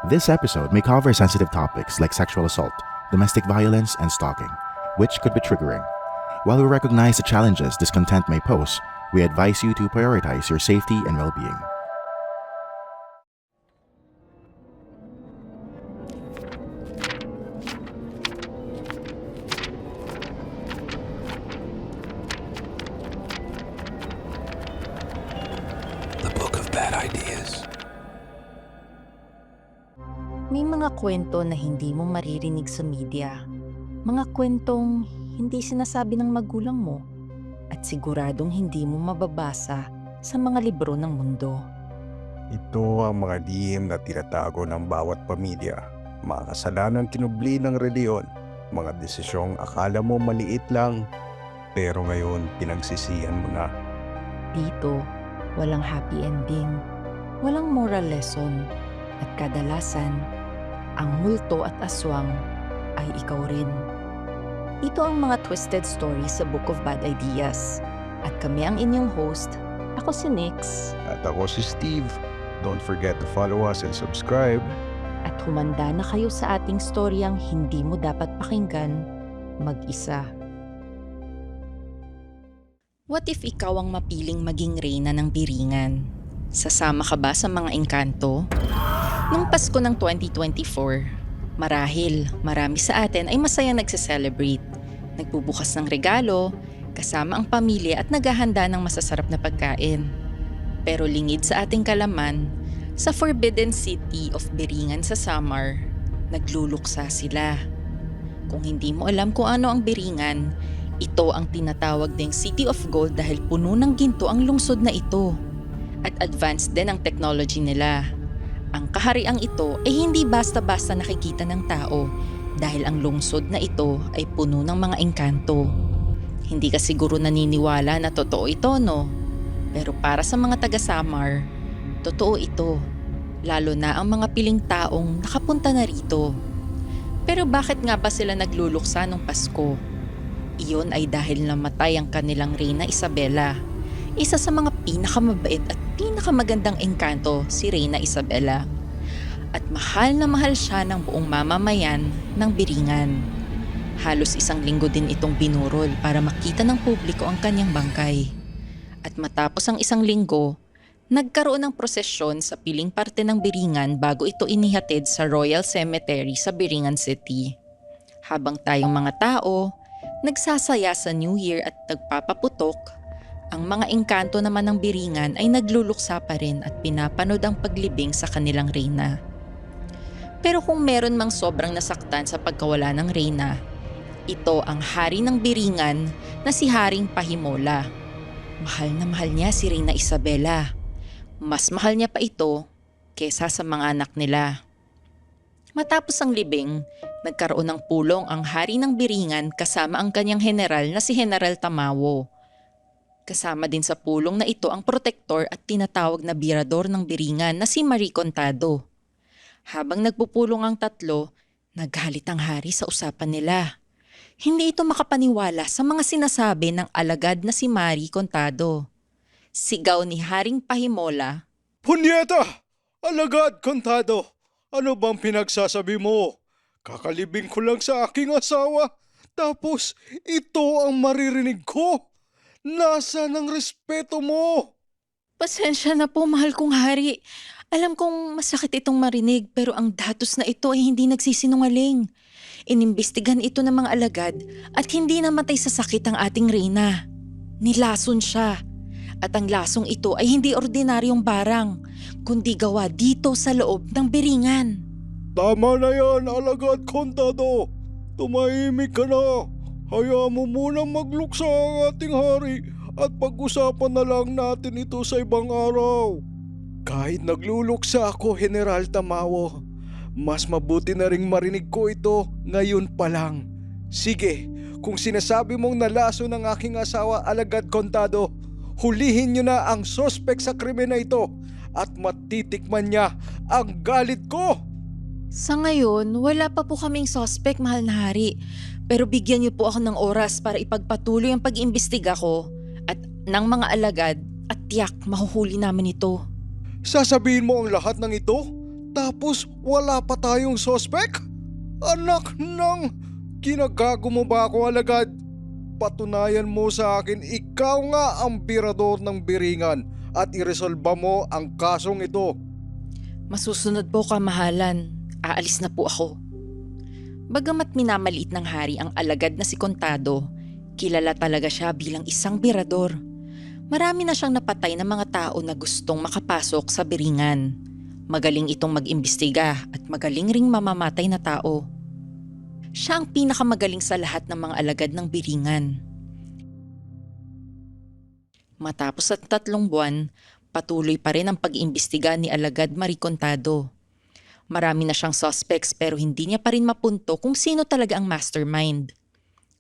This episode may cover sensitive topics like sexual assault, domestic violence, and stalking, which could be triggering. While we recognize the challenges this content may pose, we advise you to prioritize your safety and well-being. The Book of Bad Ideas. May mga kwento na hindi mo maririnig sa media. Mga kwentong hindi sinasabi ng magulang mo at siguradong hindi mo mababasa sa mga libro ng mundo. Ito ang mga lihim na tinatago ng bawat pamilya, mga kasalanang kinubli ng reliyon, mga desisyong akala mo maliit lang, pero ngayon pinagsisihan mo na. Dito, walang happy ending, walang moral lesson, at kadalasan, ang multo at aswang ay ikaw rin. Ito ang mga twisted stories sa Book of Bad Ideas. At kami ang inyong host. Ako si Nix. At ako si Steve. Don't forget to follow us and subscribe. At humanda na kayo sa ating storyang hindi mo dapat pakinggan mag-isa. What if ikaw ang mapiling maging reyna ng Biringan? Sasama ka ba sa mga engkanto? Nung Pasko ng 2024, marahil marami sa atin ay masayang nagse-celebrate. Nagbubukas ng regalo, kasama ang pamilya at naghahanda ng masasarap na pagkain. Pero lingid sa ating kalaman, sa Forbidden City of Biringan sa Samar, nagluluksa sila. Kung hindi mo alam kung ano ang Biringan, ito ang tinatawag ding City of Gold dahil puno ng ginto ang lungsod na ito. At advanced din ang technology nila. Ang kahariang ito ay hindi basta-basta nakikita ng tao dahil ang lungsod na ito ay puno ng mga engkanto. Hindi ka siguro naniniwala na totoo ito, no? Pero para sa mga taga-Samar, totoo ito. Lalo na ang mga piling taong nakapunta na rito. Pero bakit nga ba sila nagluluksa nung Pasko? Iyon ay dahil namatay ang kanilang Reyna Isabela. Isa sa mga pinakamabait at pinakamagandang engkanto si Reyna Isabela. At mahal na mahal siya ng buong mamamayan ng Biringan. Halos isang linggo din itong binurol para makita ng publiko ang kanyang bangkay. At matapos ang isang linggo, nagkaroon ng prosesyon sa piling parte ng Biringan bago ito inihatid sa Royal Cemetery sa Biringan City. Habang tayong mga tao, nagsasaya sa New Year at nagpapaputok, ang mga engkanto naman ng Biringan ay nagluluksa pa rin at pinapanood ang paglibing sa kanilang reyna. Pero kung meron mang sobrang nasaktan sa pagkawala ng reyna, ito ang hari ng Biringan na si Haring Pahimola. Mahal na mahal niya si Reyna Isabela. Mas mahal niya pa ito kesa sa mga anak nila. Matapos ang libing, nagkaroon ng pulong ang hari ng Biringan kasama ang kanyang general na si General Tamawo. Kasama din sa pulong na ito ang protektor at tinatawag na birador ng Biringan na si Marie Contado. Habang nagpupulong ang tatlo, naghalit ang hari sa usapan nila. Hindi ito makapaniwala sa mga sinasabi ng alagad na si Marie Contado. Sigaw ni Haring Pahimola, "Punyeta! Alagad, Contado! Ano bang pinagsasabi mo? Kakalibing ko lang sa aking asawa, tapos ito ang maririnig ko? Nasaan ang respeto mo?" "Pasensya na po, mahal kong hari. Alam kong masakit itong marinig pero ang datos na ito ay hindi nagsisinungaling. Inimbestigan ito ng mga alagad at hindi namatay sa sakit ang ating reyna. Nilason siya. At ang lasong ito ay hindi ordinaryong barang, kundi gawa dito sa loob ng Biringan." Tama na yan, Alagad Contado. Tumahimik ka na. Hayaan mo munang magluksa ang ating hari at pag-usapan na lang natin ito sa ibang araw. Kahit nagluluksa ako, General Tamawo, mas mabuti na ring marinig ko ito ngayon pa lang. Sige, kung sinasabi mong nalaso ng aking asawa, Alagad Contado, hulihin niyo na ang sospek sa krimen na ito at matitikman niya ang galit ko. Sa ngayon, wala pa po kaming suspect, mahal na hari. Pero bigyan niyo po ako ng oras para ipagpatuloy ang pag-iimbestiga ko at ng mga alagad at tiyak mahuhuli namin ito. Sasabihin mo ang lahat ng ito? Tapos wala pa tayong suspect? Anak ng... Ginagago mo ba ako alagad? Patunayan mo sa akin ikaw nga ang birador ng biringan at iresolba mo ang kasong ito. Masusunod po, kamahalan. Aalis na po ako. Bagamat minamaliit ng hari ang alagad na si Contado, kilala talaga siya bilang isang birador. Marami na siyang napatay ng mga tao na gustong makapasok sa biringan. Magaling itong mag-imbestiga at magaling ring mamamatay na tao. Siya ang pinakamagaling sa lahat ng mga alagad ng biringan. Matapos at 3 buwan, patuloy pa rin ang pag-iimbestiga ni Alagad Marie Contado. Marami na siyang suspects pero hindi niya pa rin mapunto kung sino talaga ang mastermind.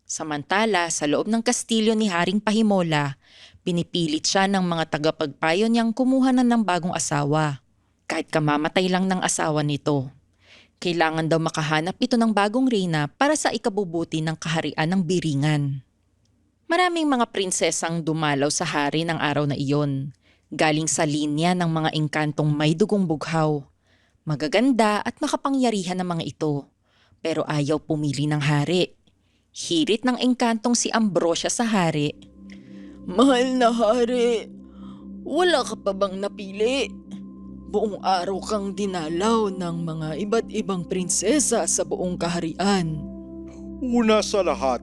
Samantala, sa loob ng kastilyo ni Haring Pahimola, pinipilit siya ng mga tagapagpayo niyang kumuha na ng bagong asawa. Kahit kamamatay lang ng asawa nito. Kailangan daw makahanap ito ng bagong reyna para sa ikabubuti ng kaharian ng biringan. Maraming mga prinsesang dumalaw sa hari ng araw na iyon. Galing sa linya ng mga engkantong may dugong bughaw. Magaganda at makapangyarihan ng mga ito. Pero ayaw pumili ng hari. Hirit ng engkantong si Ambrosia sa hari. Mahal na hari, wala ka pa bang napili? Buong araw kang dinalaw ng mga iba't ibang prinsesa sa buong kaharian. Una sa lahat,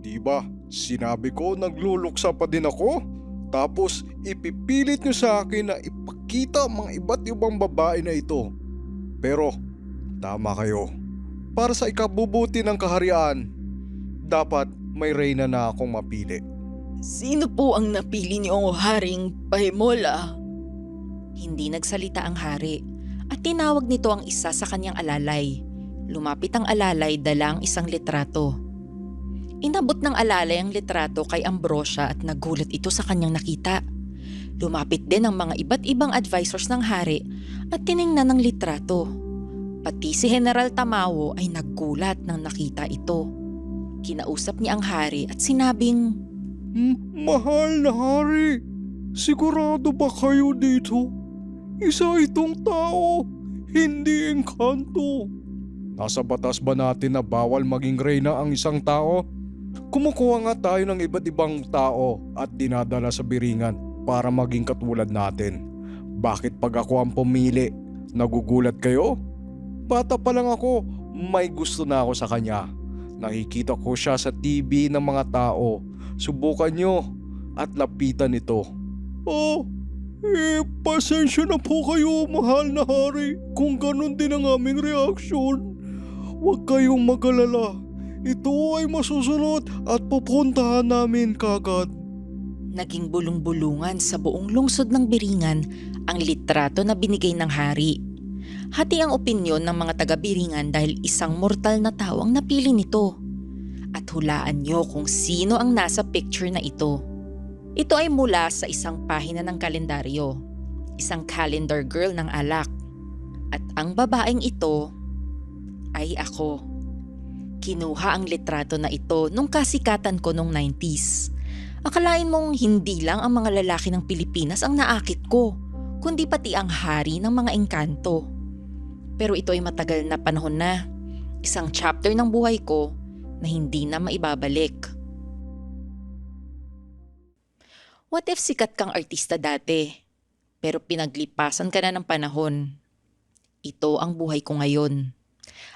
di ba? Sinabi ko nagluluksa pa din ako. Tapos ipipilit niyo sa akin na ipakita ang mga iba't ibang babae na ito. Pero tama kayo. Para sa ikabubuti ng kaharian, dapat may reyna na akong mapili. Sino po ang napili niyo, Haring Pahimola? Hindi nagsalita ang hari at tinawag nito ang isa sa kanyang alalay. Lumapit ang alalay, dala ang isang litrato. Inabot ng alalay ang litrato kay Ambrosia at nagulat ito sa kanyang nakita. Lumapit din ang mga iba't ibang advisors ng hari at tiningnan ang litrato. Pati si General Tamawo ay naggulat nang nakita ito. Kinausap niya ang hari at sinabing, Mahal na hari, sigurado ba kayo dito? Isa itong tao, hindi engkanto. Nasa batas ba natin na bawal maging reyna ang isang tao? Kumukuha nga tayo ng iba't ibang tao at dinadala sa biringan para maging katulad natin. Bakit pag ako ang pumili, nagugulat kayo? Bata pa lang ako, may gusto na ako sa kanya. Nakikita ko siya sa TV ng mga tao. Subukan nyo at lapitan ito. Pasensya na po kayo, mahal na hari, kung ganun din ang aming reaksyon. Huwag kayong mag-alala. Ito ay masusunod at pupuntahan namin kagad. naging bulong-bulungan sa buong lungsod ng Biringan ang litrato na binigay ng hari. Hati ang opinyon ng mga taga-Biringan dahil isang mortal na tao ang napili nito. At hulaan niyo kung sino ang nasa picture na ito. Ito ay mula sa isang pahina ng kalendaryo, isang calendar girl ng alak. At ang babaeng ito ay ako. Kinuha ang litrato na ito nung kasikatan ko nung 90s. Akalain mong hindi lang ang mga lalaki ng Pilipinas ang naakit ko, kundi pati ang hari ng mga engkanto. Pero ito ay matagal na panahon na. Isang chapter ng buhay ko na hindi na maibabalik. What if sikat kang artista dati, pero pinaglipasan ka na ng panahon? Ito ang buhay ko ngayon.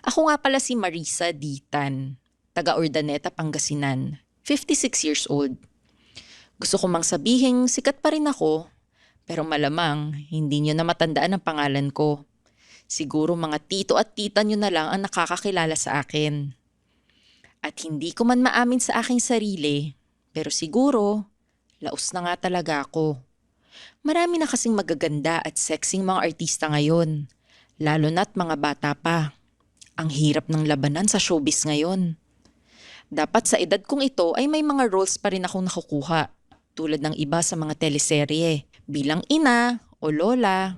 Ako nga pala si Marisa Ditan, taga Urdaneta, Pangasinan, 56 years old. Gusto ko mang sabihin sikat pa rin ako, pero malamang hindi nyo na matandaan ang pangalan ko. Siguro mga tito at tita nyo na lang ang nakakakilala sa akin. At hindi ko man maamin sa aking sarili, pero siguro, laos na nga talaga ako. Marami na kasing magaganda at sexing mga artista ngayon, lalo na't mga bata pa. Ang hirap ng labanan sa showbiz ngayon. Dapat sa edad kong ito ay may mga roles pa rin akong nakukuha, tulad ng iba sa mga teleserye, bilang ina o lola.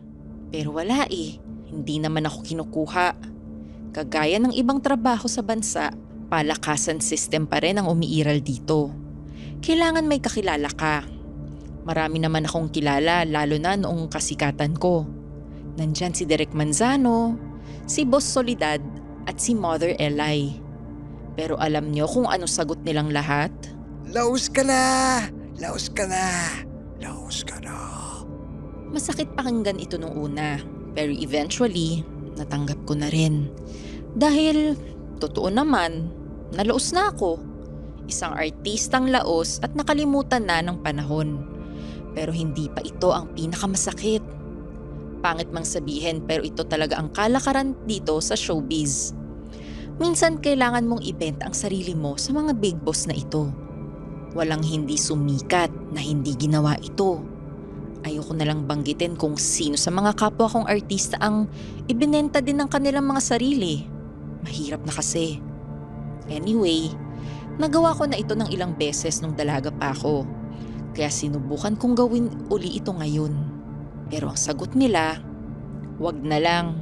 Pero wala hindi naman ako kinukuha. Kagaya ng ibang trabaho sa bansa, palakasan system pa rin ang umiiral dito. Kailangan may kakilala ka. Marami naman akong kilala lalo na noong kasikatan ko. Nandyan si Derek Manzano, si Boss Solidad at si Mother Eli. Pero alam nyo kung ano sagot nilang lahat? Laos ka na! Laos ka na! Laos ka na! Masakit pakinggan ito nung una, pero eventually, natanggap ko na rin. Dahil, totoo naman, nalaos na ako. Isang artistang laos at nakalimutan na ng panahon. Pero hindi pa ito ang pinakamasakit. Pangit mang sabihin pero ito talaga ang kalakaran dito sa showbiz. Minsan kailangan mong ibenta ang sarili mo sa mga big boss na ito. Walang hindi sumikat na hindi ginawa ito. Ayoko na lang banggitin kung sino sa mga kapwa kong artista ang ibinenta din ng kanilang mga sarili. Mahirap na kasi. Anyway, nagawa ko na ito ng ilang beses nung dalaga pa ako. Kaya sinubukan kong gawin uli ito ngayon. Pero ang sagot nila, wag na lang.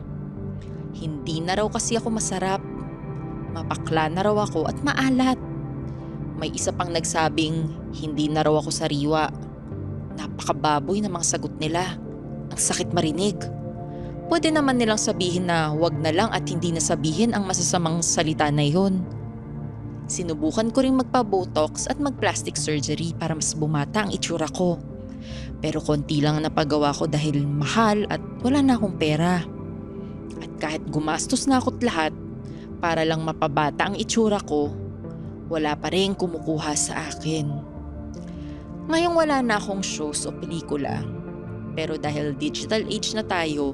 Hindi na raw kasi ako masarap. Mapakla na raw ako at maalat. May isa pang nagsabing hindi na raw ako sariwa. Napakababoy na mga sagot nila. Ang sakit marinig. Pwede naman nilang sabihin na wag na lang at hindi na sabihin ang masasamang salita na yon. Sinubukan ko ring magpa-botox at mag-plastic surgery para mas bumata ang itsura ko. Pero konti lang napagawa ko dahil mahal at wala na akong pera. At kahit gumastos na ako't lahat para lang mapabata ang itsura ko, wala pa rin kumukuha sa akin. Ngayong wala na akong shows o pelikula, pero dahil digital age na tayo,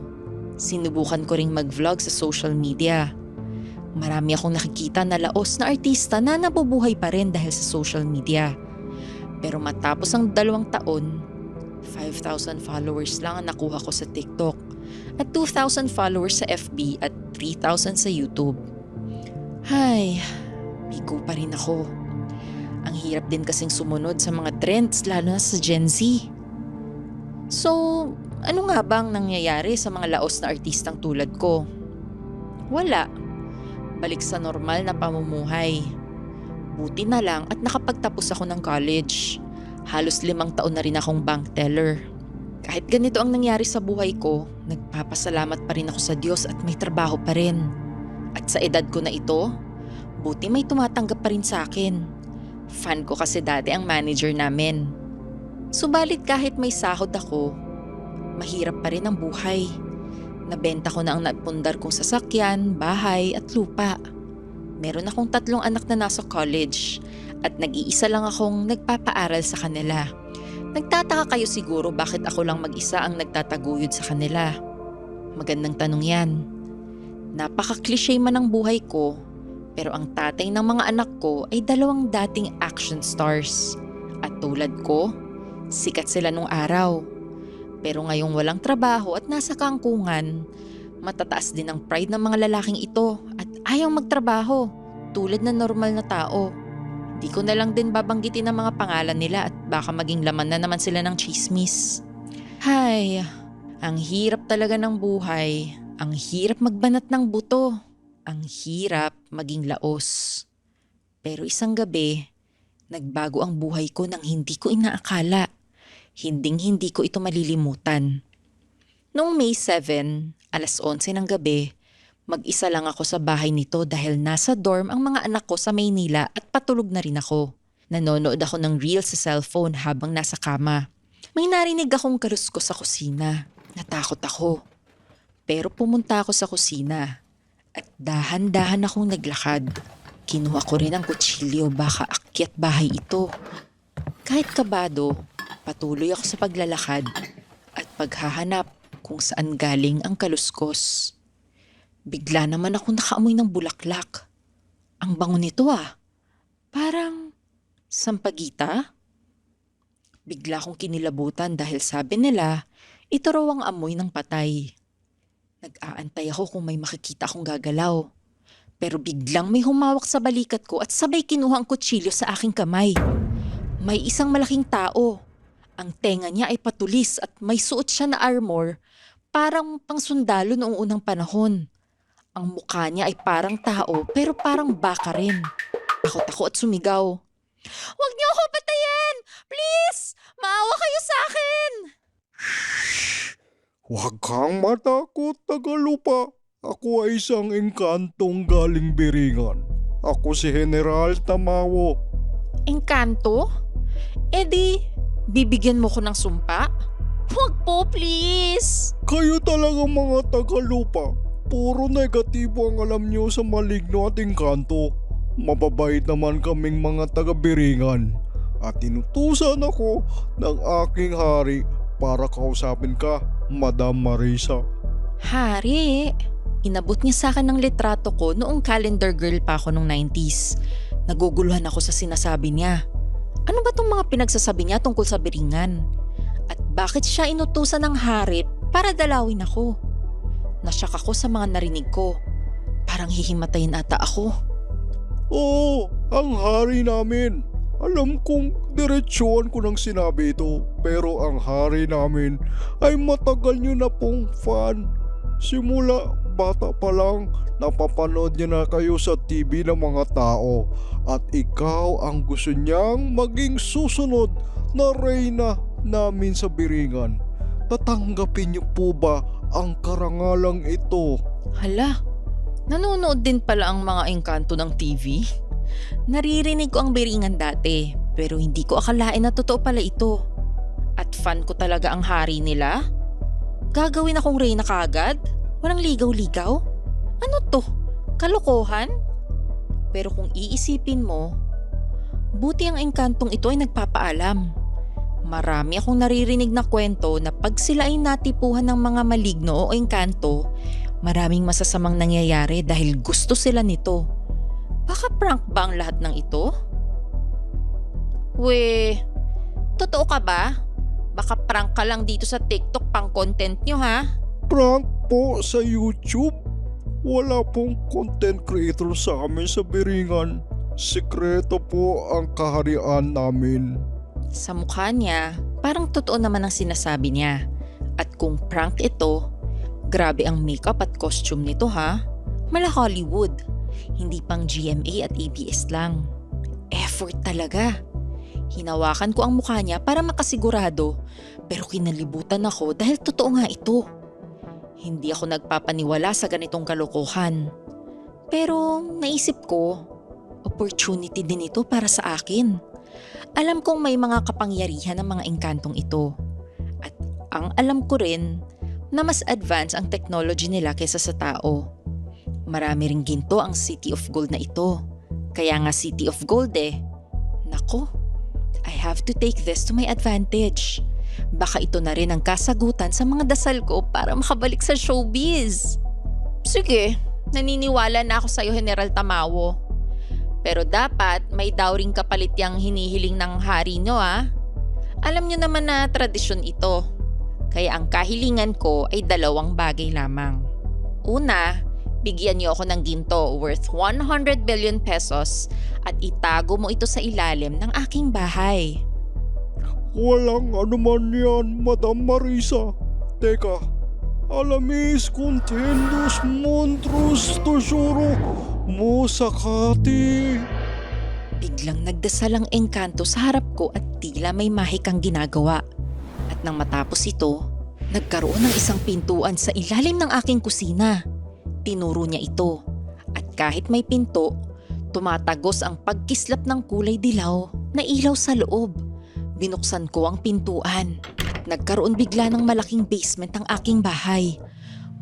sinubukan ko ring mag-vlog sa social media. Marami akong nakikita na laos na artista na nabubuhay pa rin dahil sa social media. Pero matapos ang 2 taon, 5,000 followers lang ang nakuha ko sa TikTok at 2,000 followers sa FB at 3,000 sa YouTube. Hay, bigo pa rin ako. Ang hirap din kasing sumunod sa mga trends lalo na sa Gen Z. So, ano nga bang nangyayari sa mga laos na artistang tulad ko? Wala. Balik sa normal na pamumuhay. Buti na lang at nakapagtapos ako ng college. Halos 5 taon na rin akong bank teller. Kahit ganito ang nangyari sa buhay ko, nagpapasalamat pa rin ako sa Diyos at may trabaho pa rin. At sa edad ko na ito, buti may tumatanggap pa rin sa akin. Fan ko kasi dati ang manager namin. Subalit kahit may sahod ako, mahirap pa rin ang buhay. Nabenta ko na ang napundar kong sasakyan, bahay at lupa. Meron akong 3 anak na nasa college at nag-iisa lang akong nagpapaaral sa kanila. Nagtataka kayo siguro bakit ako lang mag-isa ang nagtataguyod sa kanila. Magandang tanong yan. Napaka-cliche man ang buhay ko, pero ang tatay ng mga anak ko ay 2 dating action stars. At tulad ko, sikat sila nung araw. Pero ngayong walang trabaho at nasa kangkungan, matataas din ang pride ng mga lalaking ito at ayaw magtrabaho tulad ng normal na tao. Di ko na lang din babanggitin ang mga pangalan nila at baka maging laman na naman sila ng chismis. Hay, ang hirap talaga ng buhay. Ang hirap magbanat ng buto. Ang hirap maging laos. Pero isang gabi, nagbago ang buhay ko nang hindi ko inaakala. Hinding-hindi ko ito malilimutan. Noong May 7, alas 11 ng gabi, mag-isa lang ako sa bahay nito dahil nasa dorm ang mga anak ko sa Maynila at patulog na rin ako. Nanonood ako ng reels sa cellphone habang nasa kama. May narinig akong kaluskos sa kusina. Natakot ako. Pero pumunta ako sa kusina at dahan-dahan akong naglakad. Kinuha ko rin ang kutsilyo, baka akyat bahay ito. Kahit kabado, patuloy ako sa paglalakad at paghahanap kung saan galing ang kaluskos. Bigla naman ako nakaamoy ng bulaklak. Ang bango nito ah. Parang sampagita? Bigla akong kinilabutan dahil sabi nila, ito raw ang amoy ng patay. Nag-aantay ako kung may makikita akong gagalaw. Pero biglang may humawak sa balikat ko at sabay kinuha ang kutsilyo sa aking kamay. May isang malaking tao. Ang tenga niya ay patulis at may suot siya na armor, parang pangsundalo noong unang panahon. Ang mukha niya ay parang tao pero parang baka rin. Takot ako at sumigaw. "Huwag niyo ako patayin! Please! Maawa kayo sa akin!" Shh! Huwag kang matakot, Tagalupa. Ako ay isang engkantong galing Biringan. Ako si General Tamawo. Engkanto? E di, bibigyan mo ko ng sumpa? Huwag po, please! Kayo talagang mga Tagalupa. Puro negatibo ang alam nyo sa maligno at engkanto. Mababait naman kaming mga taga-Biringan. At inutusan ako ng aking hari para kausapin ka, Madam Marisa. Hari, inabot niya sa akin ng litrato ko noong calendar girl pa ako nung 90s. Naguguluhan ako sa sinasabi niya. Ano ba tong mga pinagsasabi niya tungkol sa Biringan? At bakit siya inutusan ng hari para dalawin ako? Nasyak ako sa mga narinig ko. Parang hihimatayin ata ako. Oo, ang hari namin. Alam kong diretsyohan ko nang sinabi ito, pero ang hari namin ay matagal nyo na pong fan. Simula bata pa lang, napapanood niya na kayo sa TV ng mga tao at ikaw ang gusto niyang maging susunod na reyna namin sa Biringan. Tatanggapin niyo po ba ang karangalang ito? Hala, nanonood din pala ang mga engkanto ng TV? Naririnig ko ang Biringan dati, pero hindi ko akalain na totoo pala ito. At fan ko talaga ang hari nila? Gagawin akong reyna kaagad? Walang ligaw-ligaw? Ano to? Kalokohan? Pero kung iisipin mo, buti ang engkantong ito ay nagpapaalam. Marami akong naririnig na kwento na pag sila ay natipuhan ng mga maligno o engkanto, maraming masasamang nangyayari dahil gusto sila nito. Baka prank ba ang lahat ng ito? We, totoo ka ba? Baka prank ka lang dito sa TikTok pang content nyo ha? Prank po sa YouTube? Wala pong content creator sa amin sa Biringan. Sikreto po ang kaharian namin. Sa mukha niya, parang totoo naman ang sinasabi niya. At kung prank ito, grabe ang makeup at costume nito ha? Mala Hollywood. Hindi pang GMA at ABS lang. Effort talaga. Hinawakan ko ang mukha niya para makasigurado, pero kinalibutan ako dahil totoo nga ito. Hindi ako nagpapaniwala sa ganitong kalokohan. Pero naisip ko, opportunity din ito para sa akin. Alam kong may mga kapangyarihan ng mga engkantong ito. At ang alam ko rin na mas advance ang technology nila kaysa sa tao. Marami ring ginto ang City of Gold na ito. Kaya nga City of Gold eh. Nako, I have to take this to my advantage. Baka ito na rin ang kasagutan sa mga dasal ko para makabalik sa showbiz. Sige, naniniwala na ako sa'yo, General Tamawo. Pero dapat may dowring kapalit yang hinihiling ng hari nyo ah. Alam nyo naman na tradisyon ito. Kaya ang kahilingan ko ay 2 bagay lamang. Una, bigyan niyo ako ng ginto worth 100 billion pesos at itago mo ito sa ilalim ng aking bahay. Walang anuman yan, Madam Marisa. Teka, alamis contendus monstrus tesoro mo sakati. Biglang nagdasal ang engkanto sa harap ko at tila may mahikang ginagawa. At nang matapos ito, nagkaroon ng isang pintuan sa ilalim ng aking kusina. Tinuro niya ito at kahit may pinto, tumatagos ang pagkislap ng kulay dilaw na ilaw sa loob. Binuksan ko ang pintuan at nagkaroon bigla ng malaking basement ang aking bahay.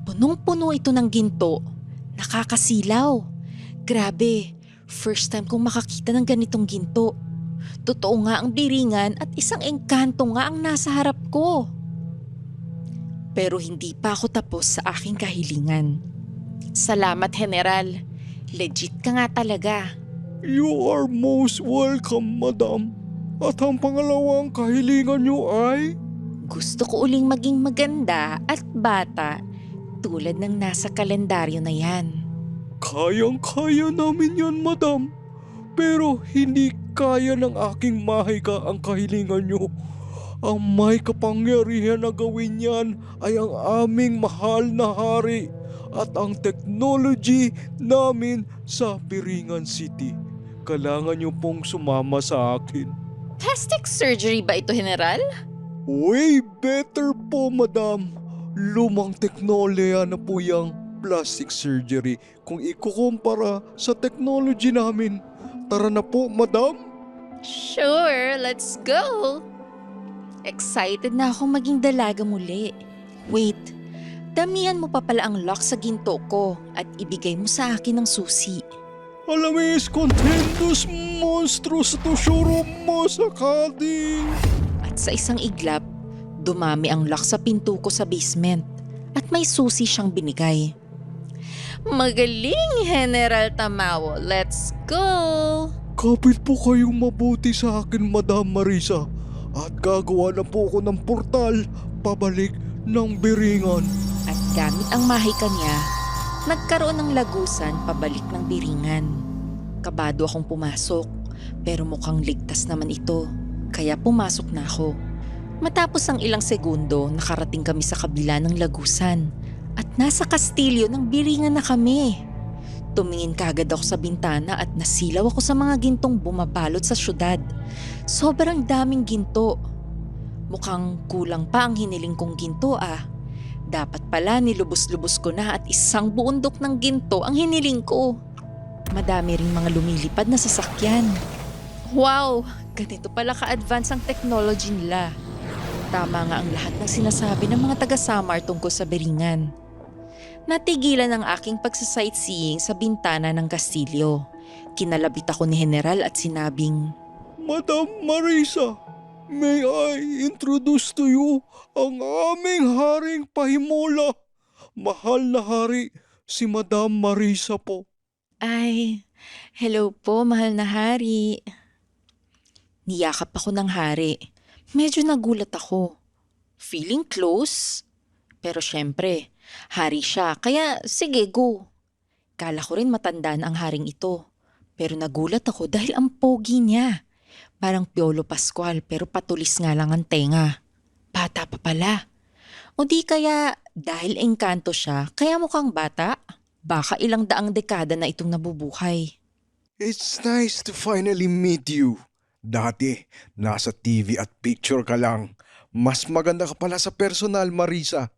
Punong-puno ito ng ginto, nakakasilaw. Grabe, first time kong makakita ng ganitong ginto. Totoo nga ang Biringan at isang engkanto nga ang nasa harap ko. Pero hindi pa ako tapos sa aking kahilingan. Salamat, General. Legit ka nga talaga. You are most welcome, Madam. At ang pangalawang kahilingan niyo ay? Gusto ko uling maging maganda at bata tulad ng nasa kalendaryo na yan. Kayang-kaya namin yan, Madam. Pero hindi kaya ng aking mahika ang kahilingan niyo. Ang may kapangyarihan na gawin yan ay ang aming mahal na hari at ang technology namin sa Biringan City. Kailangan niyo pong sumama sa akin. Plastic surgery ba ito, General? Way better po, Madam. lumang teknolohiya na po yung plastic surgery kung ikukumpara sa technology namin. Tara na po, madam. Sure, let's go! Excited na akong maging dalaga muli. Wait, damihan mo pa pala ang lock sa ginto ko at ibigay mo sa akin ang susi. Alamis contentus monstrous to shuro mo sa kadi. At sa isang iglap, dumami ang lock sa pinto ko sa basement at may susi siyang binigay. Magaling, General Tamawo. Let's go! Kapit po kayong mabuti sa akin, Madam Marisa. At gagawa na po ako ng portal pabalik ng Biringan. At gamit ang mahika niya, nagkaroon ng lagusan pabalik ng Biringan. Kabado akong pumasok, pero mukhang ligtas naman ito, kaya pumasok na ako. Matapos ang ilang segundo, nakarating kami sa kabila ng lagusan at nasa kastilyo ng Biringan na kami. Tumingin kagad ako sa bintana at nasilaw ako sa mga gintong bumabalot sa syudad. Sobrang daming ginto. Mukhang kulang pa ang hiniling kong ginto ah. Dapat pala nilubos-lubos ko na at isang buondok ng ginto ang hiniling ko. Madami ring mga lumilipad na sasakyan. Wow! Ganito pala ka-advance ang technology nila. Tama nga ang lahat ng sinasabi ng mga taga-Samar tungkol sa Biringan. Natigilan ang aking pagsasightseeing sa bintana ng kastilyo. Kinalabit ako ni General at sinabing, Madam Marisa, may I introduce to you ang aming haring pahimola. Mahal na hari, si Madam Marisa po. Ay, hello po mahal na hari. Niyakap ako ng hari. Medyo nagulat ako. Feeling close? Pero syempre, hari siya, kaya sige go. Kala ko rin matanda na ang haring ito. Pero nagulat ako dahil ang pogi niya. Parang Piolo Pascual pero patulis nga lang ang tenga. Bata pa pala. O di kaya dahil engkanto siya, kaya mukhang bata? Baka ilang daang dekada na itong nabubuhay. It's nice to finally meet you. Dati, nasa TV at picture ka lang. Mas maganda ka pala sa personal, Marisa.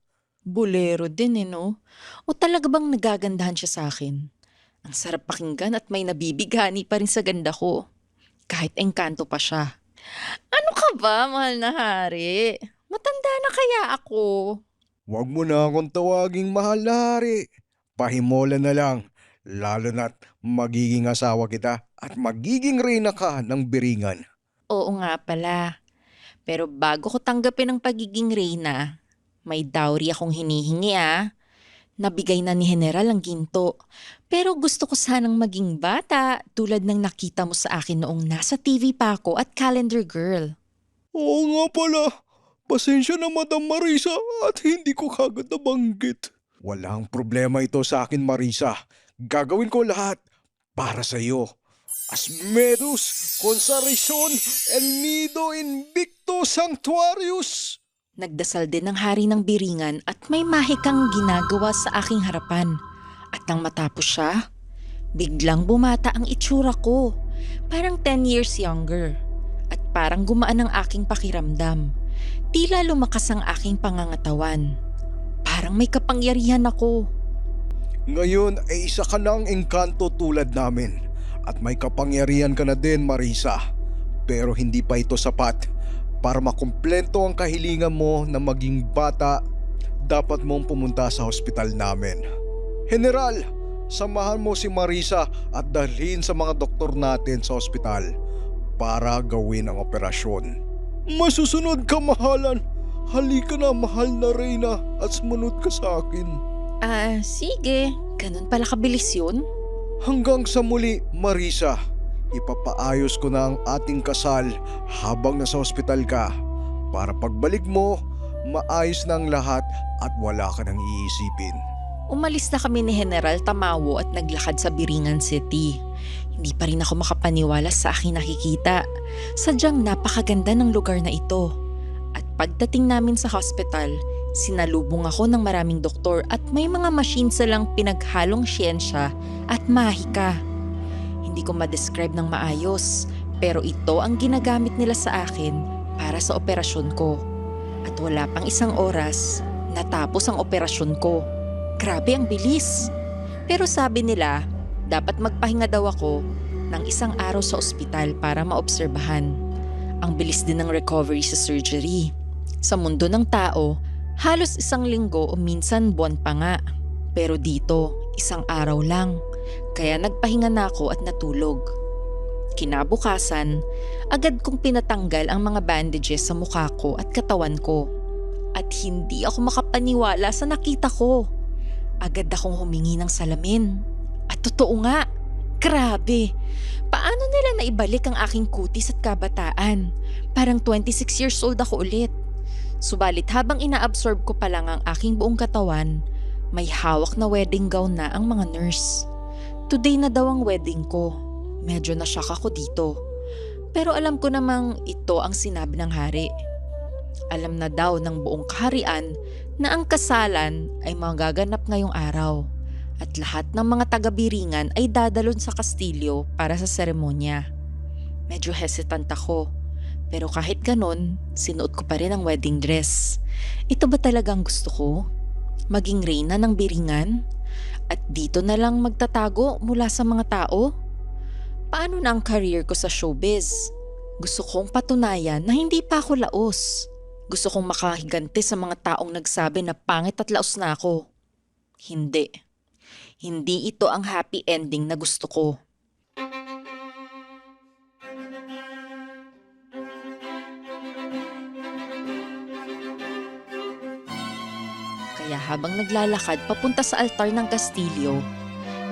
Bolero din no? O talaga bang nagagandahan siya sa akin? Ang sarap pakinggan at may nabibigani pa rin sa ganda ko. Kahit engkanto pa siya. Ano ka ba, mahal na hari? Matanda na kaya ako? Huwag mo na akong tawaging mahal na hari. Pahimola na lang. Lalo na't magiging asawa kita at magiging reyna ka ng Biringan. Oo nga pala. Pero bago ko tanggapin ang pagiging reyna, may dowry akong hinihingi ah. Nabigay na ni General ang ginto. Pero gusto ko sanang maging bata tulad ng nakita mo sa akin noong nasa TV pa ako at Calendar Girl. Oo nga pala. Pasensya na, Madam Marisa, at hindi ko kagad nabanggit. Walang problema ito sa akin, Marisa. Gagawin ko lahat para sa iyo. Asmedus consarison el nido invicto sanctuarius. Nagdasal din ng hari ng Biringan at may mahikang ginagawa sa aking harapan. At nang matapos siya, biglang bumata ang itsura ko. Parang 10 years younger. At parang gumaan ang aking pakiramdam. Tila lumakas ang aking pangangatawan. Parang may kapangyarihan ako. Ngayon ay isa ka ng engkanto tulad namin. At may kapangyarihan ka na din, Marisa. Pero hindi pa ito sapat. Para makumpleto ang kahilingan mo na maging bata, dapat mong pumunta sa hospital namin. General, samahan mo si Marisa at dalhin sa mga doktor natin sa hospital para gawin ang operasyon. Masusunod ka, mahalan. Halika na, mahal na reyna, at sumunod ka sa akin. Sige. Ganun pala kabilis yun? Hanggang sa muli, Marisa. Ipapaayos ko na ang ating kasal habang nasa ospital ka para pagbalik mo, maayos na ang lahat at wala ka nang iisipin. Umalis na kami ni General Tamawo at naglakad sa Biringan City. Hindi pa rin ako makapaniwala sa aking nakikita. Sadyang napakaganda ng lugar na ito. At pagdating namin sa hospital, sinalubong ako ng maraming doktor at may mga machine silang pinaghalong siyensya at mahika. Hindi ko ma-describe ng maayos, pero ito ang ginagamit nila sa akin para sa operasyon ko. At wala pang isang oras, Natapos ang operasyon ko. Grabe ang bilis. Pero sabi nila, dapat magpahinga daw ako ng 1 araw sa ospital para maobserbahan. Ang bilis din ng recovery sa surgery. Sa mundo ng tao, halos 1 linggo o minsan buwan pa nga. Pero dito, 1 araw lang. Kaya nagpahinga na ako at natulog. Kinabukasan, agad kong pinatanggal ang mga bandages sa mukha ko at katawan ko. At hindi ako makapaniwala sa nakita ko. Agad akong humingi ng salamin. At totoo nga, grabe. Paano nila naibalik ang aking kutis at kabataan? Parang 26 years old ako ulit. Subalit habang inaabsorb ko pa lang ang aking buong katawan, may hawak na wedding gown na ang mga nurse. Today na daw ang wedding ko. Medyo nashock ako dito. Pero alam ko namang ito ang sinabi ng hari. Alam na daw ng buong kaharian na ang kasalan ay magaganap ngayong araw at lahat ng mga taga-Biringan ay dadalon sa kastilyo para sa seremonya. Medyo hesitant ako, pero kahit ganon, sinuot ko pa rin ang wedding dress. Ito ba talagang gusto ko? Maging reyna ng Biringan? At dito na lang magtatago mula sa mga tao? Paano na ang career ko sa showbiz? Gusto kong patunayan na hindi pa ako laos. Gusto kong makahiganti sa mga taong nagsabi na pangit at laos na ako. Hindi. Hindi ito ang happy ending na gusto ko. Kaya habang naglalakad papunta sa altar ng kastilyo,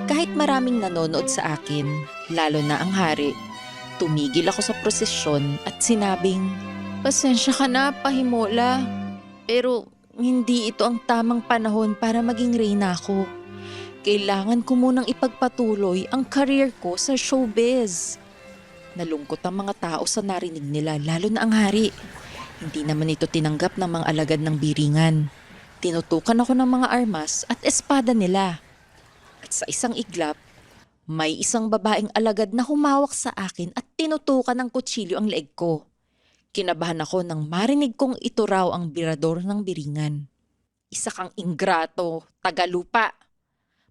kahit maraming nanonood sa akin, lalo na ang hari, tumigil ako sa prosesyon at sinabing, "Pasensya ka na, Pahimola. Pero hindi ito ang tamang panahon para maging reyna ko. Kailangan ko munang ipagpatuloy ang career ko sa showbiz." Nalungkot ang mga tao sa narinig nila, lalo na ang hari. Hindi naman ito tinanggap ng mga alagad ng Biringan. Tinutukan ako ng mga armas at espada nila. At sa isang iglap, may isang babaeng alagad na humawak sa akin at tinutukan ng kutsilyo ang leeg ko. Kinabahan ako nang marinig kong ito raw ang birador ng Biringan. "Isa kang ingrato, tagalupa.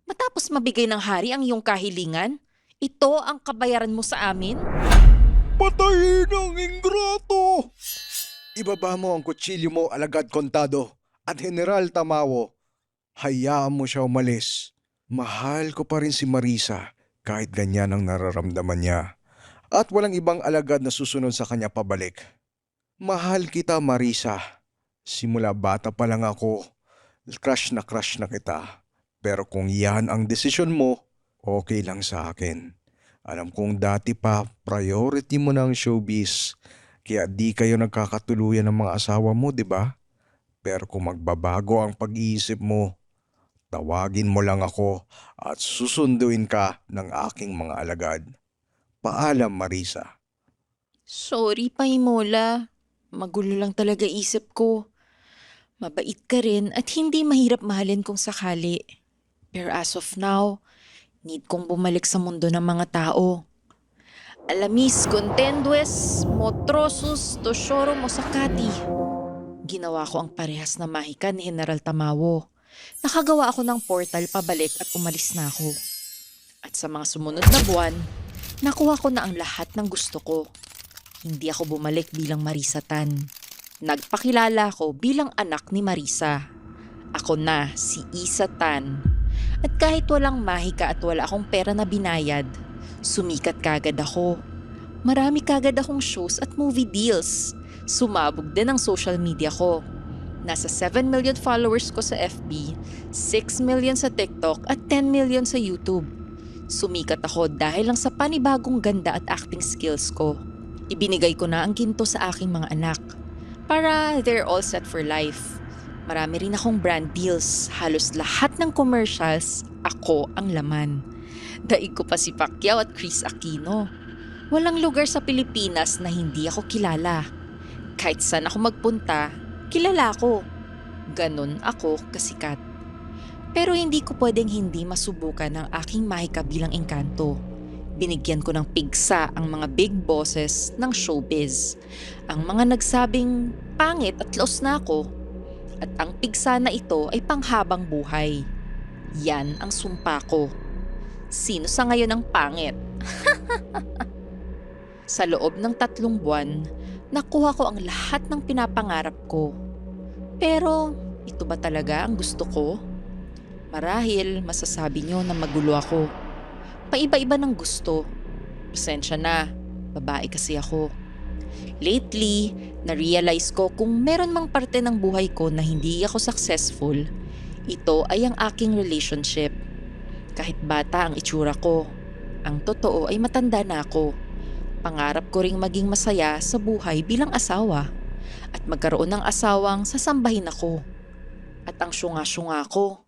Matapos mabigay ng hari ang iyong kahilingan, ito ang kabayaran mo sa amin?" Patayin ang ingrato! Ibaba mo ang kutsilyo mo, Alagad Kontado. At General Tamawo, hayaan mo siya umalis. Mahal ko pa rin si Marisa kahit ganyan ang nararamdaman niya. At walang ibang alagad na susunod sa kanya pabalik. Mahal kita, Marisa. Simula bata pa lang ako, crush na kita. Pero kung yan ang desisyon mo, okay lang sa akin. Alam kong dati pa priority mo na ang showbiz, kaya di kayo nagkakatuluyan ng mga asawa mo, di ba? Pero kung magbabago ang pag-iisip mo, tawagin mo lang ako at susunduin ka ng aking mga alagad. Paalam, Marisa. Sorry, Pahimola. Magulo lang talaga isip ko. Mabait ka rin at hindi mahirap mahalin kung sakali. Pero as of now, need kong bumalik sa mundo ng mga tao. Alamis contendues, motrosus, tosyoro mosakati. Ginawa ko ang parehas na mahika ni General Tamawo. Nakagawa ako ng portal pabalik at umalis na ako. At sa mga sumunod na buwan, nakuha ko na ang lahat ng gusto ko. Hindi ako bumalik bilang Marisa Tan. Nagpakilala ako bilang anak ni Marisa. Ako na si Isa Tan. At kahit walang mahika at wala akong pera na binayad, sumikat kagad ako. Marami kagad akong shows at movie deals. Sumabog din ang social media ko. Nasa 7 million followers ko sa FB, 6 million sa TikTok at 10 million sa YouTube. Sumikat ako dahil lang sa panibagong ganda at acting skills ko. Ibinigay ko na ang ginto sa aking mga anak para they're all set for life. Marami rin akong brand deals. Halos lahat ng commercials, ako ang laman. Daig ko pa si Pacquiao at Chris Aquino. Walang lugar sa Pilipinas na hindi ako kilala. Kahit saan ako magpunta, kilala ko. Ganon ako kasikat. Pero hindi ko pwedeng hindi masubukan ang aking mahika bilang engkanto. Binigyan ko ng pigsa ang mga big bosses ng showbiz. Ang mga nagsabing pangit at laos na ako. At ang pigsa na ito ay panghabang buhay. Yan ang sumpa ko. Sino sa ngayon ang pangit? Sa loob ng 3 buwan, nakuha ko ang lahat ng pinapangarap ko. Pero ito ba talaga ang gusto ko? Marahil masasabi nyo na magulo ako. Paiba-iba ng gusto. Pasensya na, babae kasi ako. Lately, na-realize ko kung meron mang parte ng buhay ko na hindi ako successful, ito ay ang aking relationship. Kahit bata ang itsura ko, ang totoo ay matanda na ako. Pangarap ko ring maging masaya sa buhay bilang asawa at magkaroon ng asawang sasambahin ako. At ang syunga-syunga ko.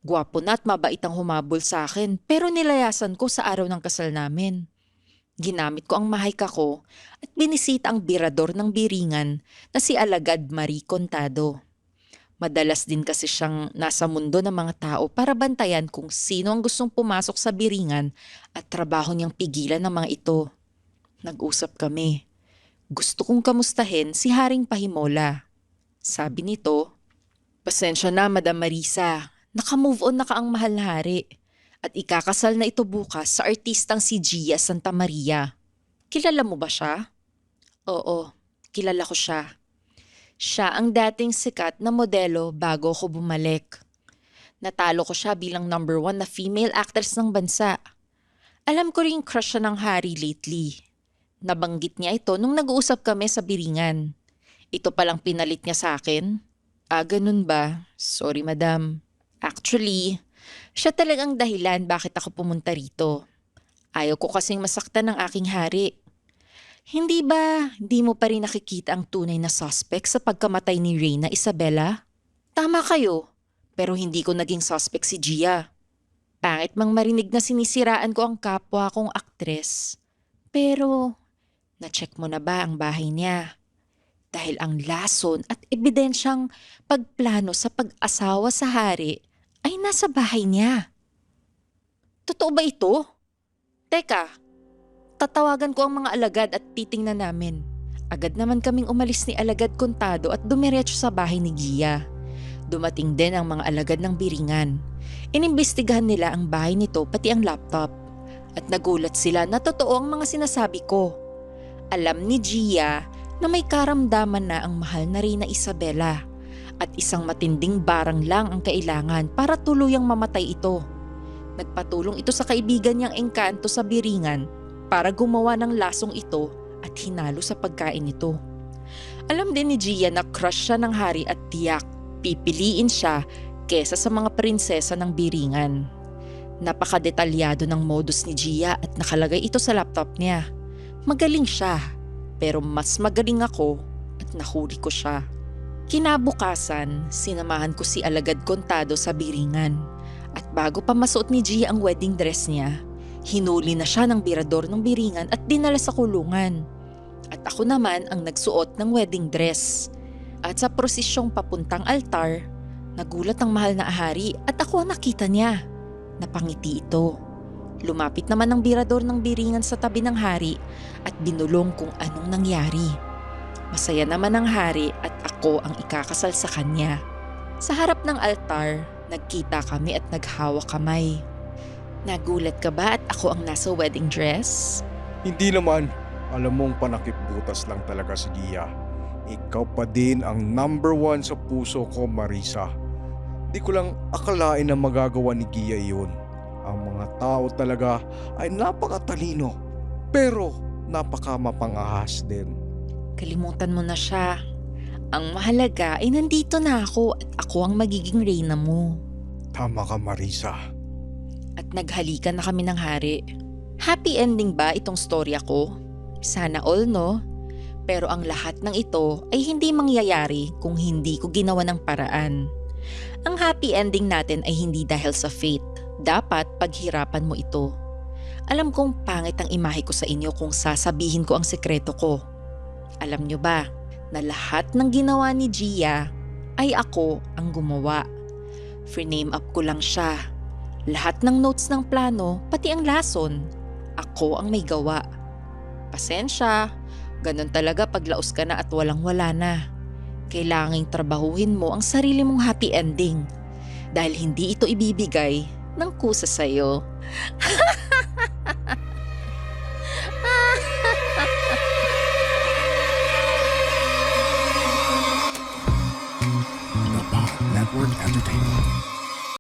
Gwapo na at mabait ang humabol sa akin pero nilayasan ko sa araw ng kasal namin. Ginamit ko ang mahika ko at binisita ang birador ng biringan na si Alagad Marie Contado. Madalas din kasi siyang nasa mundo ng mga tao para bantayan kung sino ang gustong pumasok sa biringan at trabaho niyang pigilan ng mga ito. Nag-usap kami. Gusto kong kamustahin si Haring Pahimola. Sabi nito, "Pasensya na, Madam Marisa. Naka-move on na ka ang mahal na hari. At ikakasal na ito bukas sa artistang si Gia Santa Maria. Kilala mo ba siya?" "Oo, kilala ko siya. Siya ang dating sikat na modelo bago ko bumalik. Natalo ko siya bilang number 1 na female actress ng bansa. Alam ko rin crush siya ng hari lately. Nabanggit niya ito nung nag-uusap kami sa biringan. Ito palang pinalit niya sa akin." "Ah, ganun ba? Sorry, madam. Actually, siya talagang dahilan bakit ako pumunta rito. Ayaw ko kasing masaktan ng aking hari. Hindi mo pa rin nakikita ang tunay na suspect sa pagkamatay ni Reyna Isabela? Tama kayo, pero hindi ko naging suspect si Gia. Pangit mang marinig na sinisiraan ko ang kapwa kong aktres. Pero, na-check mo na ba ang bahay niya? Dahil ang lason at ebidensyang pagplano sa pag-asawa sa hari ay nasa bahay niya." "Totoo ba ito?" "Teka, tatawagan ko ang mga alagad at titingnan namin." Agad naman kaming umalis ni Alagad Contado at dumiretso sa bahay ni Gia. Dumating din ang mga alagad ng biringan. Inimbestigahan nila ang bahay nito pati ang laptop. At nagulat sila na totoo ang mga sinasabi ko. Alam ni Gia na may karamdaman na ang mahal na Reyna Isabela. At isang matinding barang lang ang kailangan para tuluyang mamatay ito. Nagpatulong ito sa kaibigan niyang engkanto sa biringan para gumawa ng lasong ito at hinalo sa pagkain nito. Alam din ni Gia na crush siya ng hari at tiyak pipiliin siya kesa sa mga prinsesa ng biringan. Napakadetalyado ng modus ni Gia at nakalagay ito sa laptop niya. Magaling siya, pero mas magaling ako at nahuli ko siya. Kinabukasan, sinamahan ko si Alagad Contado sa biringan. At bago pa masuot ni Gia ang wedding dress niya, hinuli na siya ng birador ng biringan at dinala sa kulungan. At ako naman ang nagsuot ng wedding dress. At sa prosisyong papuntang altar, nagulat ang mahal na hari at ako ang nakita niya. Napangiti ito. Lumapit naman ang birador ng biringan sa tabi ng hari at binulong kung anong nangyari. Masaya naman ang hari at ako ang ikakasal sa kanya. Sa harap ng altar, nagkita kami at naghawak kamay. Nagulat ka ba at ako ang nasa wedding dress? Hindi naman. Alam mong panakip-butas lang talaga si Gia. Ikaw pa din ang number 1 sa puso ko, Marisa. Di ko lang akalain na magagawa ni Gia iyon. Ang mga tao talaga ay napakatalino, pero napakamapangahas din. Kalimutan mo na siya. Ang mahalaga ay nandito na ako at ako ang magiging reyna mo. Tama ka, Marisa. At naghalikan na kami ng hari. Happy ending ba itong storya ko? Sana all, no? Pero ang lahat ng ito ay hindi mangyayari kung hindi ko ginawa ng paraan. Ang happy ending natin ay hindi dahil sa fate. Dapat paghirapan mo ito. Alam kong pangit ang imahe ko sa inyo kung sasabihin ko ang sekreto ko. Alam nyo ba na lahat ng ginawa ni Gia ay ako ang gumawa. Free-name up ko lang siya. Lahat ng notes ng plano, pati ang lason, ako ang may gawa. Pasensya, ganun talaga paglaos ka na at walang-wala na. kailangang trabahuhin mo ang sarili mong happy ending dahil hindi ito ibibigay ng kusa sa'yo. The Pod Network Entertainment.